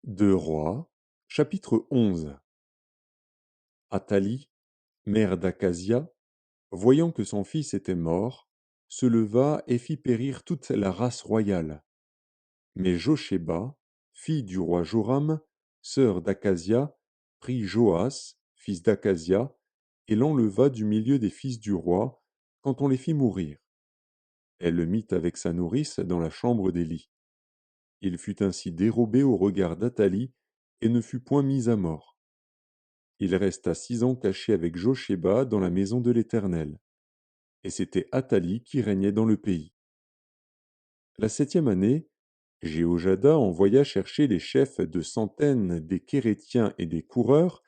Deux Rois, chapitre 11. Athalie, mère d'Akazia, voyant que son fils était mort, se leva et fit périr toute la race royale. Mais Josheba, fille du roi Joram, sœur d'Akazia, prit Joas, fils d'Akazia, et l'enleva du milieu des fils du roi, quand on les fit mourir. Elle le mit avec sa nourrice dans la chambre des lits. Il fut ainsi dérobé au regard d'Athalie, et ne fut point mis à mort. Il resta 6 ans caché avec Josheba dans la maison de l'Éternel. Et c'était Athalie qui régnait dans le pays. La 7e année, Jéhojada envoya chercher les chefs de centaines des Kérétiens et des coureurs,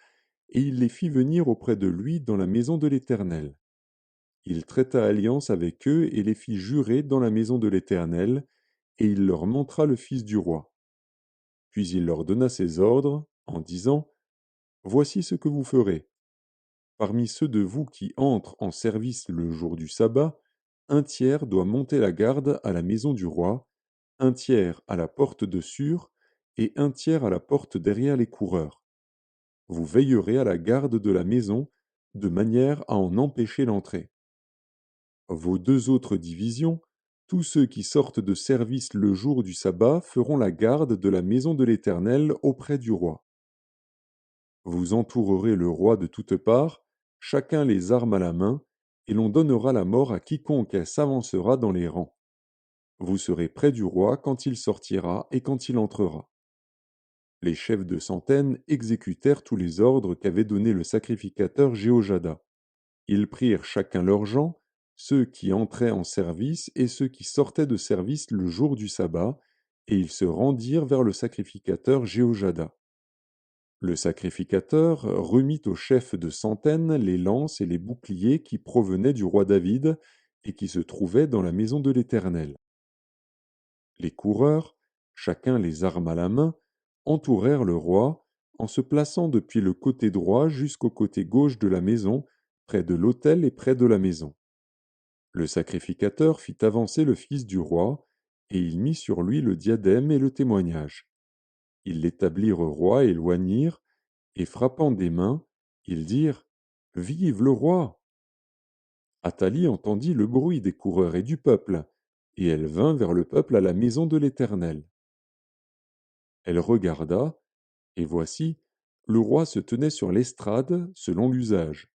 et il les fit venir auprès de lui dans la maison de l'Éternel. Il traita alliance avec eux et les fit jurer dans la maison de l'Éternel, et il leur montra le fils du roi. Puis il leur donna ses ordres, en disant, Voici ce que vous ferez. Parmi ceux de vous qui entrent en service le jour du sabbat, un tiers doit monter la garde à la maison du roi, un tiers à la porte de Sûr, et un tiers à la porte derrière les coureurs. Vous veillerez à la garde de la maison, de manière à en empêcher l'entrée. Vos 2 autres divisions, tous ceux qui sortent de service le jour du sabbat feront la garde de la maison de l'Éternel auprès du roi. Vous entourerez le roi de toutes parts, chacun les armes à la main, et l'on donnera la mort à quiconque s'avancera dans les rangs. Vous serez près du roi quand il sortira et quand il entrera. Les chefs de centaines exécutèrent tous les ordres qu'avait donnés le sacrificateur Jéhojada. Ils prirent chacun leurs gens, ceux qui entraient en service et ceux qui sortaient de service le jour du sabbat, et ils se rendirent vers le sacrificateur Jéhojada. Le sacrificateur remit aux chefs de centaines les lances et les boucliers qui provenaient du roi David et qui se trouvaient dans la maison de l'Éternel. Les coureurs, chacun les armes à la main, entourèrent le roi en se plaçant depuis le côté droit jusqu'au côté gauche de la maison, près de l'autel et près de la maison. Le sacrificateur fit avancer le fils du roi, et il mit sur lui le diadème et le témoignage. Ils l'établirent roi et loignirent, et frappant des mains, ils dirent Vive le roi! Athalie entendit le bruit des coureurs et du peuple, et elle vint vers le peuple à la maison de l'Éternel. Elle regarda, et voici, le roi se tenait sur l'estrade selon l'usage.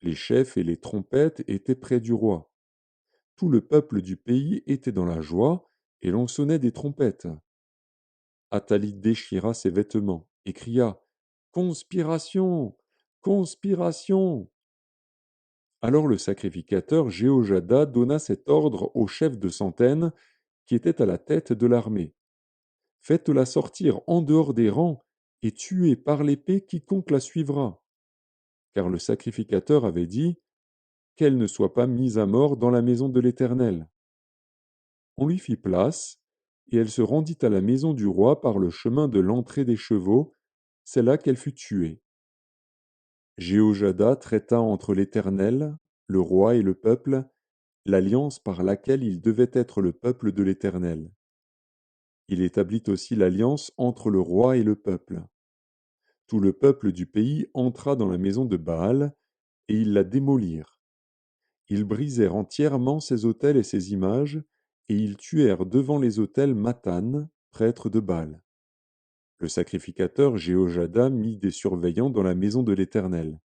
Les chefs et les trompettes étaient près du roi. Tout le peuple du pays était dans la joie, et l'on sonnait des trompettes. Athalie déchira ses vêtements et cria Conspiration! Conspiration! Alors le sacrificateur Jéhojada donna cet ordre au chef de centaines qui était à la tête de l'armée. Faites-la sortir en dehors des rangs et tuez par l'épée quiconque la suivra. Car le sacrificateur avait dit qu'elle ne soit pas mise à mort dans la maison de l'Éternel. On lui fit place, et elle se rendit à la maison du roi par le chemin de l'entrée des chevaux, c'est là qu'elle fut tuée. Jéhojada traita entre l'Éternel, le roi et le peuple, l'alliance par laquelle il devait être le peuple de l'Éternel. Il établit aussi l'alliance entre le roi et le peuple. Tout le peuple du pays entra dans la maison de Baal, et ils la démolirent. Ils brisèrent entièrement ses autels et ses images, et ils tuèrent devant les autels Mathan, prêtre de Baal. Le sacrificateur Jéhojada mit des surveillants dans la maison de l'Éternel.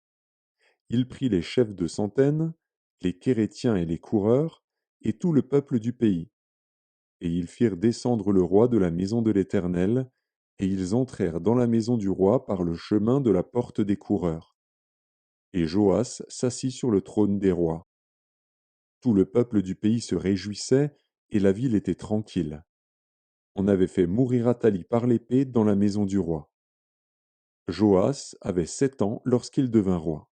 Il prit les chefs de centaines, les Kérétiens et les coureurs, et tout le peuple du pays. Et ils firent descendre le roi de la maison de l'Éternel, et ils entrèrent dans la maison du roi par le chemin de la porte des coureurs. Et Joas s'assit sur le trône des rois. Tout le peuple du pays se réjouissait, et la ville était tranquille. On avait fait mourir Athalie par l'épée dans la maison du roi. Joas avait 7 ans lorsqu'il devint roi.